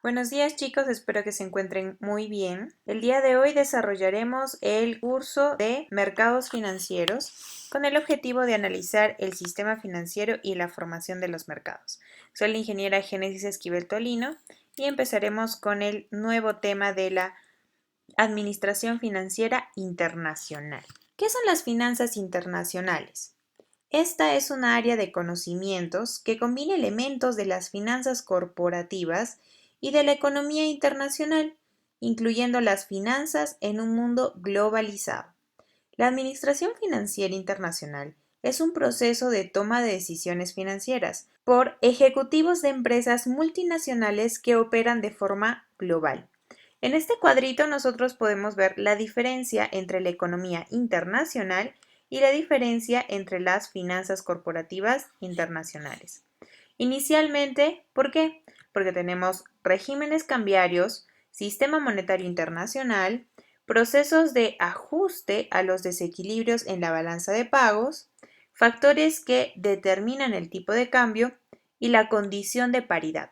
Buenos días chicos, espero que se encuentren muy bien. El día de hoy desarrollaremos el curso de mercados financieros con el objetivo de analizar el sistema financiero y la formación de los mercados. Soy la ingeniera Génesis Esquivel Tolino y empezaremos con el nuevo tema de la administración financiera internacional. ¿Qué son las finanzas internacionales? Esta es una área de conocimientos que combina elementos de las finanzas corporativas y de la economía internacional, incluyendo las finanzas en un mundo globalizado. La administración financiera internacional es un proceso de toma de decisiones financieras por ejecutivos de empresas multinacionales que operan de forma global. En este cuadrito nosotros podemos ver la diferencia entre la economía internacional y la diferencia entre las finanzas corporativas internacionales. Inicialmente, ¿por qué? Porque tenemos regímenes cambiarios, sistema monetario internacional, procesos de ajuste a los desequilibrios en la balanza de pagos, factores que determinan el tipo de cambio y la condición de paridad.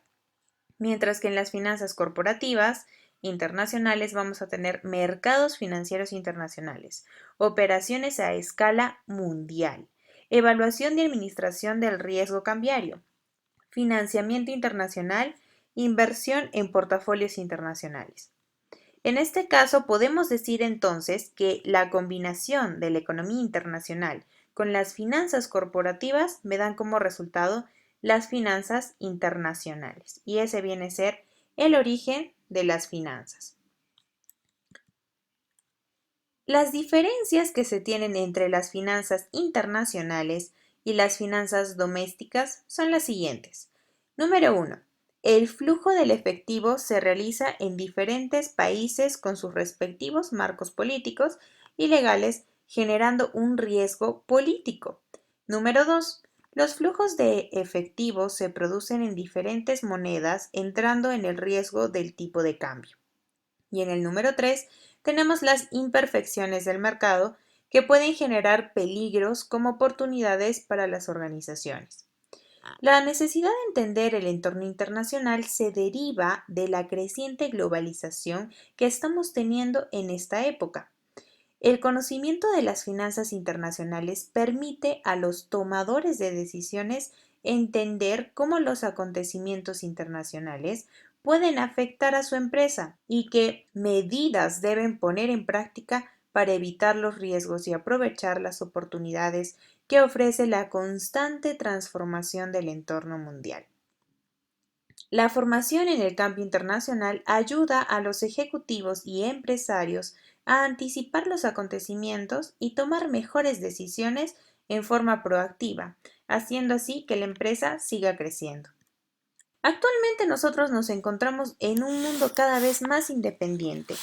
Mientras que en las finanzas corporativas internacionales vamos a tener mercados financieros internacionales, operaciones a escala mundial, evaluación y administración del riesgo cambiario, financiamiento internacional, inversión en portafolios internacionales. En este caso, podemos decir entonces que la combinación de la economía internacional con las finanzas corporativas me dan como resultado las finanzas internacionales. Y ese viene a ser el origen de las finanzas. Las diferencias que se tienen entre las finanzas internacionales y las finanzas domésticas son las siguientes. Número 1. El flujo del efectivo se realiza en diferentes países con sus respectivos marcos políticos y legales, generando un riesgo político. Número 2. Los flujos de efectivo se producen en diferentes monedas, entrando en el riesgo del tipo de cambio. Y en el número 3 tenemos las imperfecciones del mercado que pueden generar peligros como oportunidades para las organizaciones. La necesidad de entender el entorno internacional se deriva de la creciente globalización que estamos teniendo en esta época. El conocimiento de las finanzas internacionales permite a los tomadores de decisiones entender cómo los acontecimientos internacionales pueden afectar a su empresa y qué medidas deben poner en práctica para evitar los riesgos y aprovechar las oportunidades que ofrece la constante transformación del entorno mundial. La formación en el campo internacional ayuda a los ejecutivos y empresarios a anticipar los acontecimientos y tomar mejores decisiones en forma proactiva, haciendo así que la empresa siga creciendo. Actualmente nosotros nos encontramos en un mundo cada vez más independiente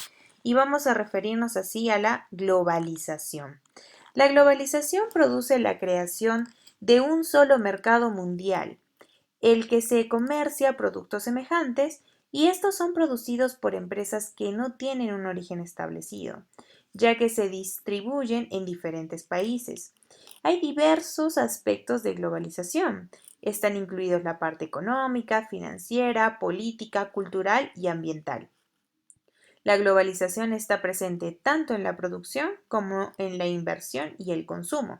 y vamos a referirnos así a la globalización. La globalización produce la creación de un solo mercado mundial, el que se comercia productos semejantes, y estos son producidos por empresas que no tienen un origen establecido, ya que se distribuyen en diferentes países. Hay diversos aspectos de globalización. Están incluidos la parte económica, financiera, política, cultural y ambiental. La globalización está presente tanto en la producción como en la inversión y el consumo.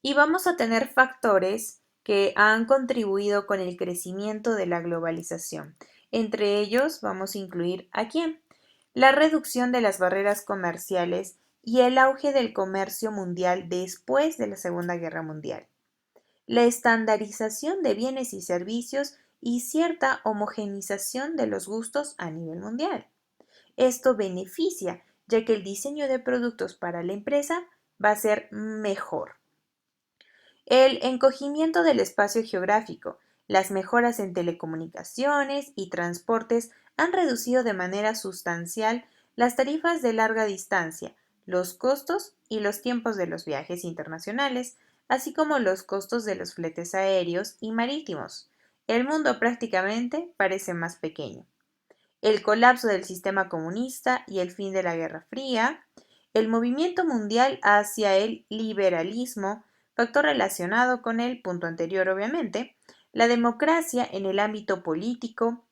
Y vamos a tener factores que han contribuido con el crecimiento de la globalización. Entre ellos vamos a incluir ¿a quién? La reducción de las barreras comerciales y el auge del comercio mundial después de la Segunda Guerra Mundial. La estandarización de bienes y servicios y cierta homogenización de los gustos a nivel mundial. Esto beneficia, ya que el diseño de productos para la empresa va a ser mejor. El encogimiento del espacio geográfico, las mejoras en telecomunicaciones y transportes han reducido de manera sustancial las tarifas de larga distancia, los costos y los tiempos de los viajes internacionales, así como los costos de los fletes aéreos y marítimos. El mundo prácticamente parece más pequeño. El colapso del sistema comunista y el fin de la Guerra Fría, el movimiento mundial hacia el liberalismo, factor relacionado con el punto anterior obviamente, la democracia en el ámbito político,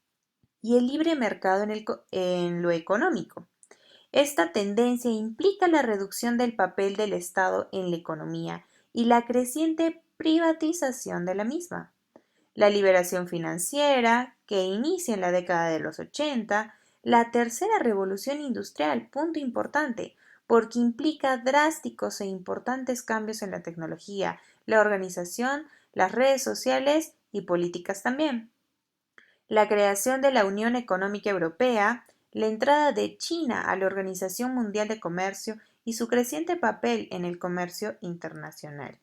y el libre mercado en lo económico. Esta tendencia implica la reducción del papel del Estado en la economía y la creciente privatización de la misma. La liberación financiera, que inicia en la década de los 80, la tercera revolución industrial, punto importante, porque implica drásticos e importantes cambios en la tecnología, la organización, las redes sociales y políticas también. La creación de la Unión Económica Europea, la entrada de China a la Organización Mundial de Comercio y su creciente papel en el comercio internacional.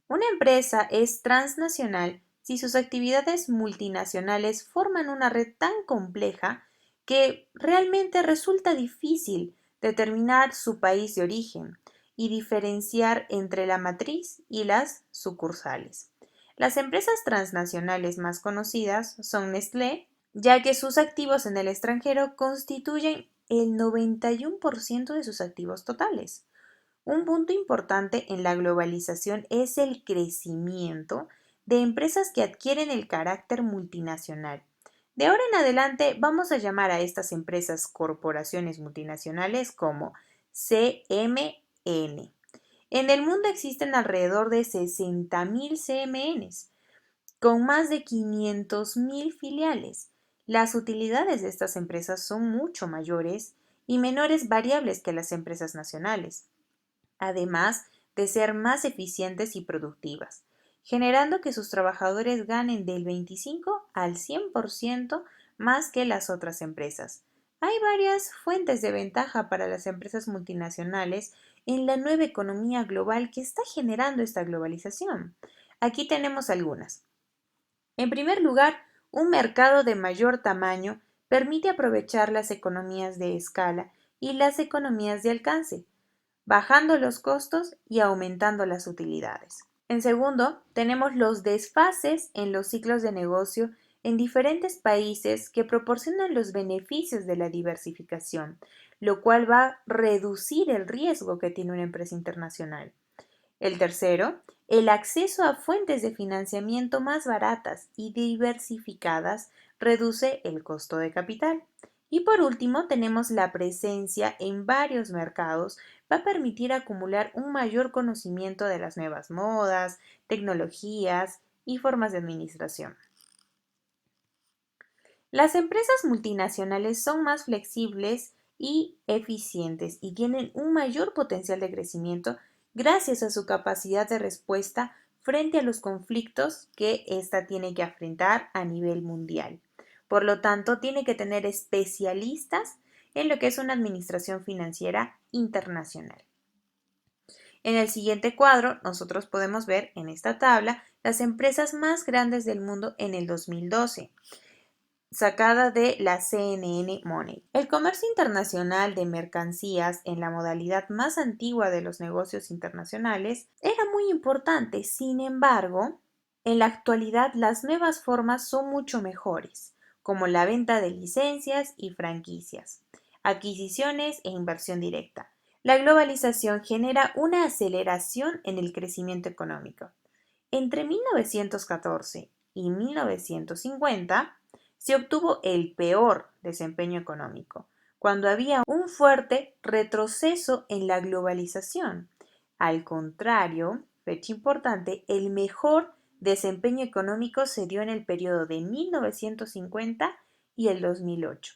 Una empresa es transnacional si sus actividades multinacionales forman una red tan compleja que realmente resulta difícil determinar su país de origen y diferenciar entre la matriz y las sucursales. Las empresas transnacionales más conocidas son Nestlé, ya que sus activos en el extranjero constituyen el 91% de sus activos totales. Un punto importante en la globalización es el crecimiento de empresas que adquieren el carácter multinacional. De ahora en adelante vamos a llamar a estas empresas corporaciones multinacionales como CMN. En el mundo existen alrededor de 60.000 CMNs, con más de 500.000 filiales. Las utilidades de estas empresas son mucho mayores y menores variables que las empresas nacionales, además de ser más eficientes y productivas, generando que sus trabajadores ganen del 25 al 100% más que las otras empresas. Hay varias fuentes de ventaja para las empresas multinacionales en la nueva economía global que está generando esta globalización. Aquí tenemos algunas. En primer lugar, un mercado de mayor tamaño permite aprovechar las economías de escala y las economías de alcance, bajando los costos y aumentando las utilidades. En segundo, tenemos los desfases en los ciclos de negocio en diferentes países que proporcionan los beneficios de la diversificación, lo cual va a reducir el riesgo que tiene una empresa internacional. El tercero, el acceso a fuentes de financiamiento más baratas y diversificadas reduce el costo de capital. Y por último, tenemos la presencia en varios mercados, va a permitir acumular un mayor conocimiento de las nuevas modas, tecnologías y formas de administración. Las empresas multinacionales son más flexibles y eficientes y tienen un mayor potencial de crecimiento gracias a su capacidad de respuesta frente a los conflictos que ésta tiene que enfrentar a nivel mundial. Por lo tanto, tiene que tener especialistas en lo que es una administración financiera internacional. En el siguiente cuadro, nosotros podemos ver en esta tabla las empresas más grandes del mundo en el 2012, sacada de la CNN Money. El comercio internacional de mercancías en la modalidad más antigua de los negocios internacionales era muy importante. Sin embargo, en la actualidad las nuevas formas son mucho mejores, como la venta de licencias y franquicias, adquisiciones e inversión directa. La globalización genera una aceleración en el crecimiento económico. Entre 1914 y 1950 se obtuvo el peor desempeño económico, cuando había un fuerte retroceso en la globalización. Al contrario, fecha importante, el mejor desempeño económico se dio en el periodo de 1950 y el 2008,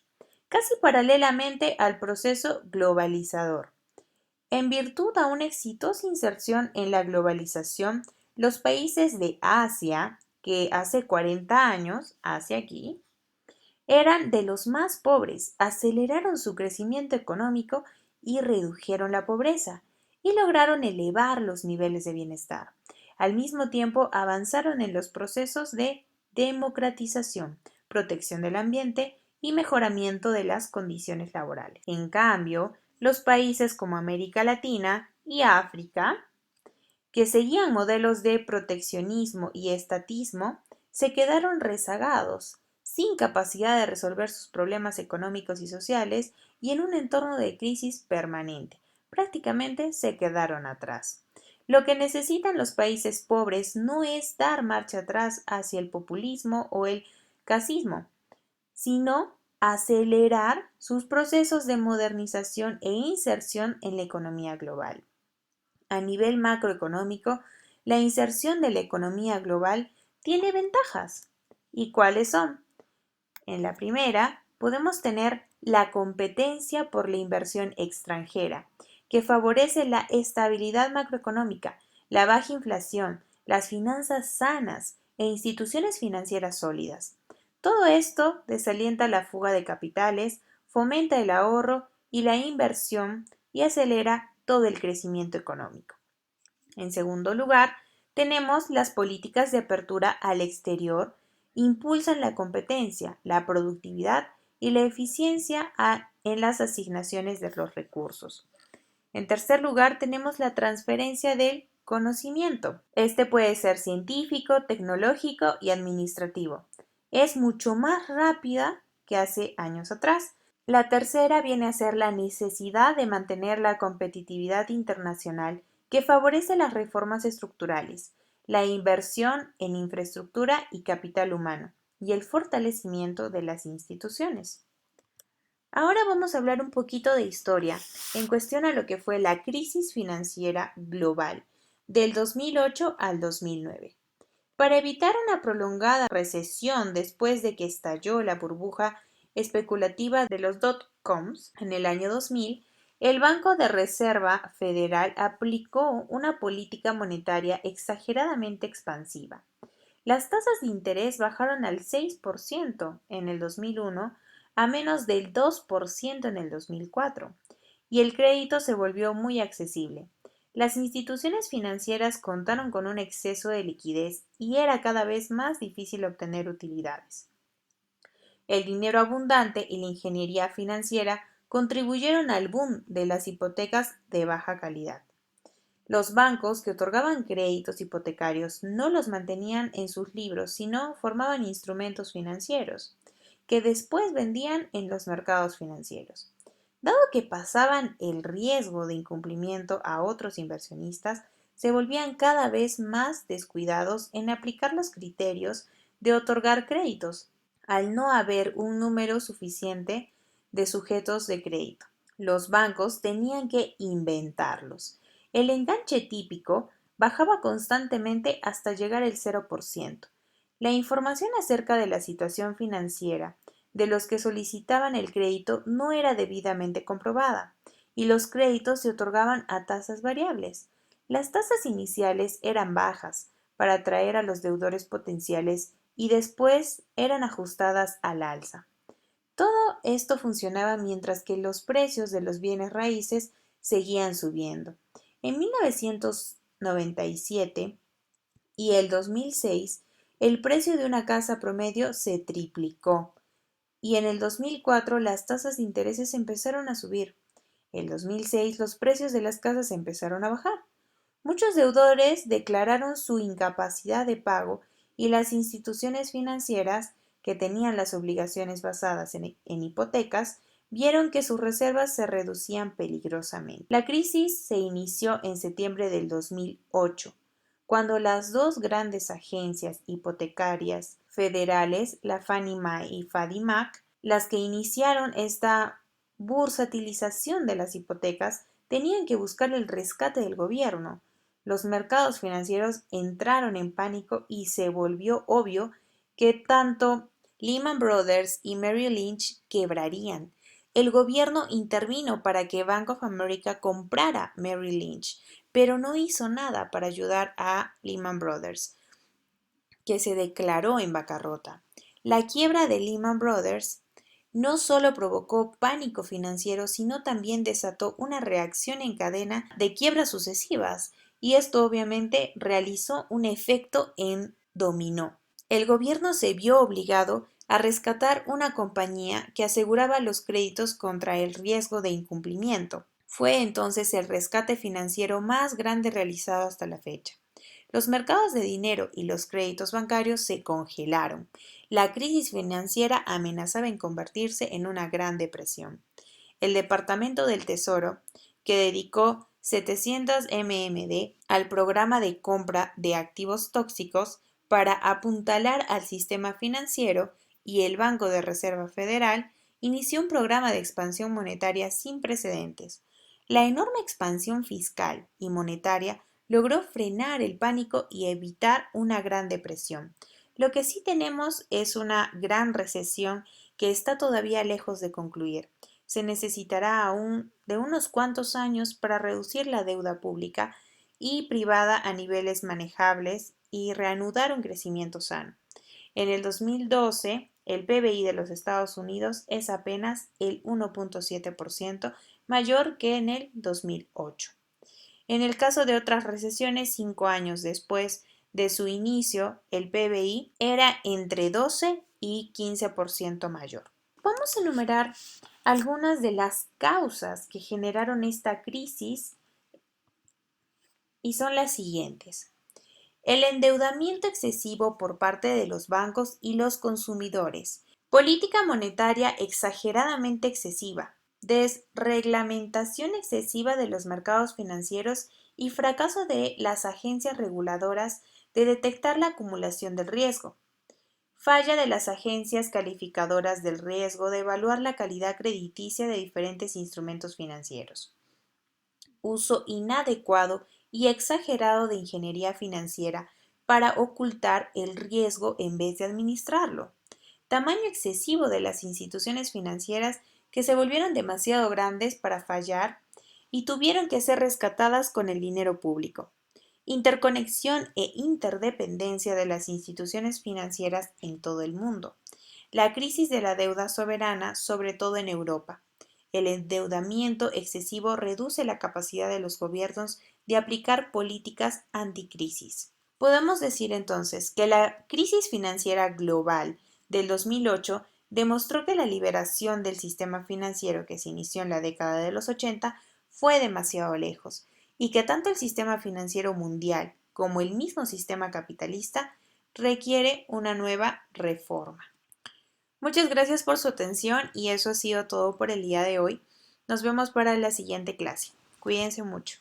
casi paralelamente al proceso globalizador. En virtud a una exitosa inserción en la globalización, los países de Asia, que hace 40 años, hacia aquí, eran de los más pobres, aceleraron su crecimiento económico y redujeron la pobreza, y lograron elevar los niveles de bienestar. Al mismo tiempo, avanzaron en los procesos de democratización, protección del ambiente y mejoramiento de las condiciones laborales. En cambio, los países como América Latina y África, que seguían modelos de proteccionismo y estatismo, se quedaron rezagados, sin capacidad de resolver sus problemas económicos y sociales y en un entorno de crisis permanente. Prácticamente se quedaron atrás. Lo que necesitan los países pobres no es dar marcha atrás hacia el populismo o el casismo, sino acelerar sus procesos de modernización e inserción en la economía global. A nivel macroeconómico, la inserción de la economía global tiene ventajas. ¿Y cuáles son? En la primera, podemos tener la competencia por la inversión extranjera, que favorece la estabilidad macroeconómica, la baja inflación, las finanzas sanas e instituciones financieras sólidas. Todo esto desalienta la fuga de capitales, fomenta el ahorro y la inversión y acelera todo el crecimiento económico. En segundo lugar, tenemos las políticas de apertura al exterior, impulsan la competencia, la productividad y la eficiencia en las asignaciones de los recursos. En tercer lugar, tenemos la transferencia del conocimiento. Este puede ser científico, tecnológico y administrativo. Es mucho más rápida que hace años atrás. La tercera viene a ser la necesidad de mantener la competitividad internacional que favorece las reformas estructurales, la inversión en infraestructura y capital humano y el fortalecimiento de las instituciones. Ahora vamos a hablar un poquito de historia en cuestión a lo que fue la crisis financiera global del 2008 al 2009. Para evitar una prolongada recesión después de que estalló la burbuja especulativa de los dot-coms en el año 2000, el Banco de Reserva Federal aplicó una política monetaria exageradamente expansiva. Las tasas de interés bajaron al 6% en el 2001 a menos del 2% en el 2004, y el crédito se volvió muy accesible. Las instituciones financieras contaron con un exceso de liquidez y era cada vez más difícil obtener utilidades. El dinero abundante y la ingeniería financiera contribuyeron al boom de las hipotecas de baja calidad. Los bancos que otorgaban créditos hipotecarios no los mantenían en sus libros, sino formaban instrumentos financieros, que después vendían en los mercados financieros. Dado que pasaban el riesgo de incumplimiento a otros inversionistas, se volvían cada vez más descuidados en aplicar los criterios de otorgar créditos, al no haber un número suficiente de sujetos de crédito. Los bancos tenían que inventarlos. El enganche típico bajaba constantemente hasta llegar al 0%. La información acerca de la situación financiera de los que solicitaban el crédito no era debidamente comprobada, y los créditos se otorgaban a tasas variables. Las tasas iniciales eran bajas para atraer a los deudores potenciales y después eran ajustadas al alza. Todo esto funcionaba mientras que los precios de los bienes raíces seguían subiendo. En 1997 y el 2006, el precio de una casa promedio se triplicó y en el 2004 las tasas de intereses empezaron a subir. En el 2006 los precios de las casas empezaron a bajar. Muchos deudores declararon su incapacidad de pago y las instituciones financieras que tenían las obligaciones basadas en hipotecas vieron que sus reservas se reducían peligrosamente. La crisis se inició en septiembre del 2008, cuando las dos grandes agencias hipotecarias federales, la Fannie Mae y Freddie Mac, las que iniciaron esta bursatilización de las hipotecas, tenían que buscar el rescate del gobierno. Los mercados financieros entraron en pánico y se volvió obvio que tanto Lehman Brothers y Merrill Lynch quebrarían. El gobierno intervino para que Bank of America comprara Merrill Lynch, pero no hizo nada para ayudar a Lehman Brothers, que se declaró en bancarrota. La quiebra de Lehman Brothers no solo provocó pánico financiero, sino también desató una reacción en cadena de quiebras sucesivas, y esto obviamente realizó un efecto en dominó. El gobierno se vio obligado a rescatar una compañía que aseguraba los créditos contra el riesgo de incumplimiento. Fue entonces el rescate financiero más grande realizado hasta la fecha. Los mercados de dinero y los créditos bancarios se congelaron. La crisis financiera amenazaba en convertirse en una gran depresión. El Departamento del Tesoro, que dedicó 700 MMD al programa de compra de activos tóxicos para apuntalar al sistema financiero, y el Banco de Reserva Federal inició un programa de expansión monetaria sin precedentes. La enorme expansión fiscal y monetaria logró frenar el pánico y evitar una gran depresión. Lo que sí tenemos es una gran recesión que está todavía lejos de concluir. Se necesitará aún de unos cuantos años para reducir la deuda pública y privada a niveles manejables y reanudar un crecimiento sano. En el 2012, el PBI de los Estados Unidos es apenas el 1.7% mayor que en el 2008. En el caso de otras recesiones, 5 años después de su inicio, el PBI era entre 12 y 15% mayor. Vamos a enumerar algunas de las causas que generaron esta crisis y son las siguientes. El endeudamiento excesivo por parte de los bancos y los consumidores. Política monetaria exageradamente excesiva. Desreglamentación excesiva de los mercados financieros y fracaso de las agencias reguladoras de detectar la acumulación del riesgo. Falla de las agencias calificadoras del riesgo de evaluar la calidad crediticia de diferentes instrumentos financieros. Uso inadecuado y exagerado de ingeniería financiera para ocultar el riesgo en vez de administrarlo. Tamaño excesivo de las instituciones financieras que se volvieron demasiado grandes para fallar y tuvieron que ser rescatadas con el dinero público. Interconexión e interdependencia de las instituciones financieras en todo el mundo. La crisis de la deuda soberana, sobre todo en Europa. El endeudamiento excesivo reduce la capacidad de los gobiernos de aplicar políticas anticrisis. Podemos decir entonces que la crisis financiera global del 2008 demostró que la liberación del sistema financiero que se inició en la década de los 80 fue demasiado lejos y que tanto el sistema financiero mundial como el mismo sistema capitalista requiere una nueva reforma. Muchas gracias por su atención y eso ha sido todo por el día de hoy. Nos vemos para la siguiente clase. Cuídense mucho.